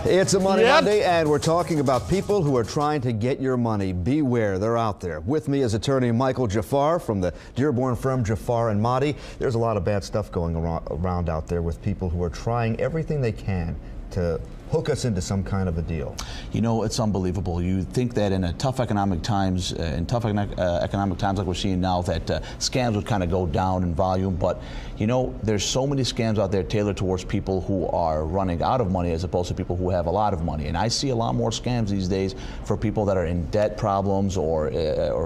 It's a Money Monday, and we're talking about people who are trying to get your money. Beware, they're out there. With me is attorney Michael Jafar from the Dearborn firm Jafar and Mahdi. There's a lot of bad stuff going around out there with people who are trying everything they can to hook us into some kind of a deal. You know, it's unbelievable. You think that in tough economic times, economic times like we're seeing now, that scams would kind of go down in volume. But you know, there's so many scams out there tailored towards people who are running out of money as opposed to people who have a lot of money. And I see a lot more scams these days for people that are in debt problems or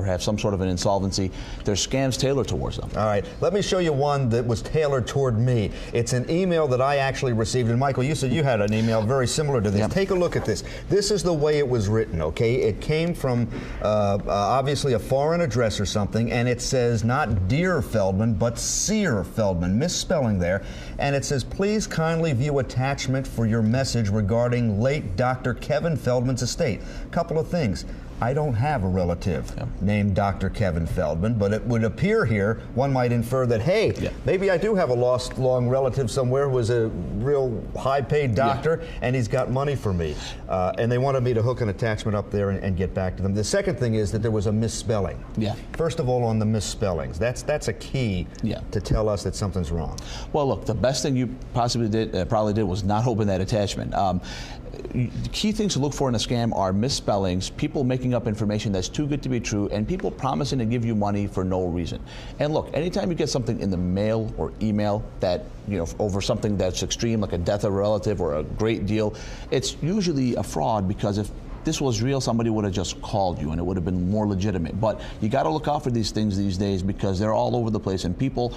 have some sort of an insolvency. There's scams tailored towards them. All right, let me show you one that was tailored toward me. It's an email that I actually received. And Michael, you said you had an email very similar to this. Yep. Take a look at this. This is the way it was written, okay? It came from obviously a foreign address or something, and it says not Dear Feldman, but Sear Feldman, misspelling there. And it says, please kindly view attachment for your message regarding late Dr. Kevin Feldman's estate. Couple of things. I don't have a relative named Dr. Kevin Feldman, but it would appear here, one might infer that, hey, maybe I do have a lost long relative somewhere who was a real high-paid doctor, and he's got money for me. And they wanted me to hook an attachment up there and get back to them. The second thing is that there was a misspelling. First of all, on the misspellings, that's a key to tell us that something's wrong. Well, look, the best thing you possibly probably did was not open that attachment. The key things to look for in a scam are misspellings, people making up information that's too good to be true, and people promising to give you money for no reason. And look, anytime you get something in the mail or email that, you know, over something that's extreme, like a death of a relative or a great deal, it's usually a fraud, because if this was real, somebody would have just called you and it would have been more legitimate. But you got to look out for these things these days, because they're all over the place and people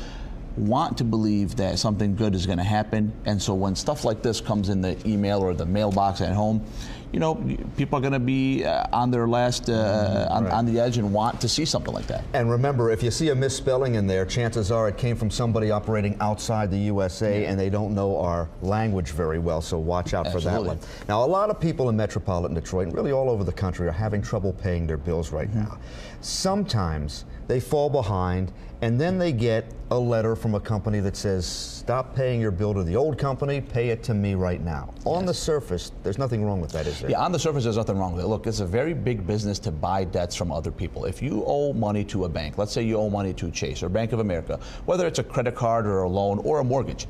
want to believe that something good is going to happen. And so when stuff like this comes in the email or the mailbox at home, you know, people are going to be on their last, on the edge and want to see something like that. And remember, if you see a misspelling in there, chances are it came from somebody operating outside the USA and they don't know our language very well, so watch out for that one. Now, a lot of people in metropolitan Detroit, and really all over the country, are having trouble paying their bills right now. Sometimes they fall behind, and then they get a letter from a company that says, stop paying your bill to the old company, pay it to me right now. On the surface, there's nothing wrong with that, is there? Yeah, on the surface, there's nothing wrong with it. Look, it's a very big business to buy debts from other people. If you owe money to a bank, let's say you owe money to Chase or Bank of America, whether it's a credit card or a loan or a mortgage,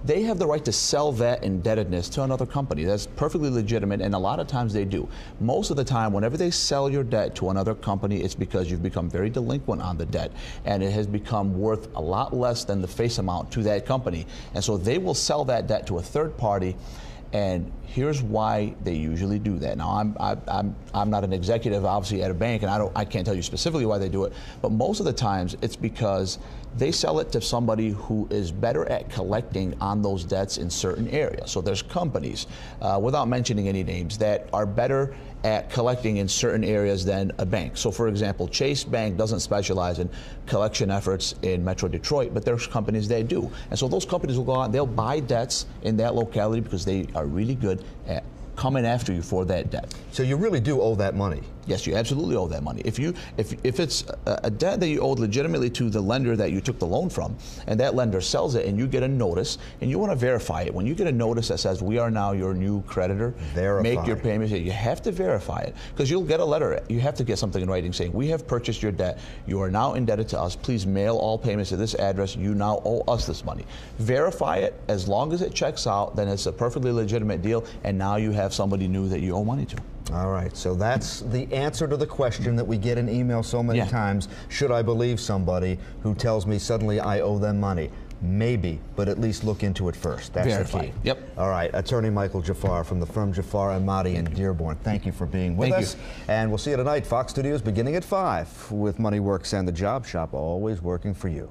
they have the right to sell that indebtedness to another company. That's perfectly legitimate, and a lot of times they do. Most of the time, whenever they sell your debt to another company, it's because you've become very delinquent on the debt, and it has become worth a lot less than the face amount to that company. And so they will sell that debt to a third party. And here's why they usually do that. Now, I'm not an executive, obviously, at a bank, and I can't tell you specifically why they do it. But most of the times, it's because they sell it to somebody who is better at collecting on those debts in certain areas. So there's companies, without mentioning any names, that are better at collecting in certain areas than a bank. So, for example, Chase Bank doesn't specialize in collection efforts in Metro Detroit, but there's companies that do. And so those companies will go out and they'll buy debts in that locality because they are really good at coming after you for that debt. So you really do owe that money? Yes, you absolutely owe that money. If it's a debt that you owed legitimately to the lender that you took the loan from, and that lender sells it and you get a notice and you want to verify it, when you get a notice that says we are now your new creditor, make your payments, you have to verify it, because you'll get a letter. You have to get something in writing saying we have purchased your debt, you are now indebted to us, please mail all payments to this address, you now owe us this money. Verify it. As long as it checks out, then it's a perfectly legitimate deal, and now you have somebody new that you owe money to. All right, so that's the answer to the question that we get in email so many times. Should I believe somebody who tells me suddenly I owe them money? Maybe, but at least look into it first. That's the key. Yep. All right, attorney Michael Jafar from the firm Jafar and Mahdi in Dearborn. Thank you for being with us. And we'll see you tonight, Fox Studios, beginning at 5 with Money Works and the Job Shop, always working for you.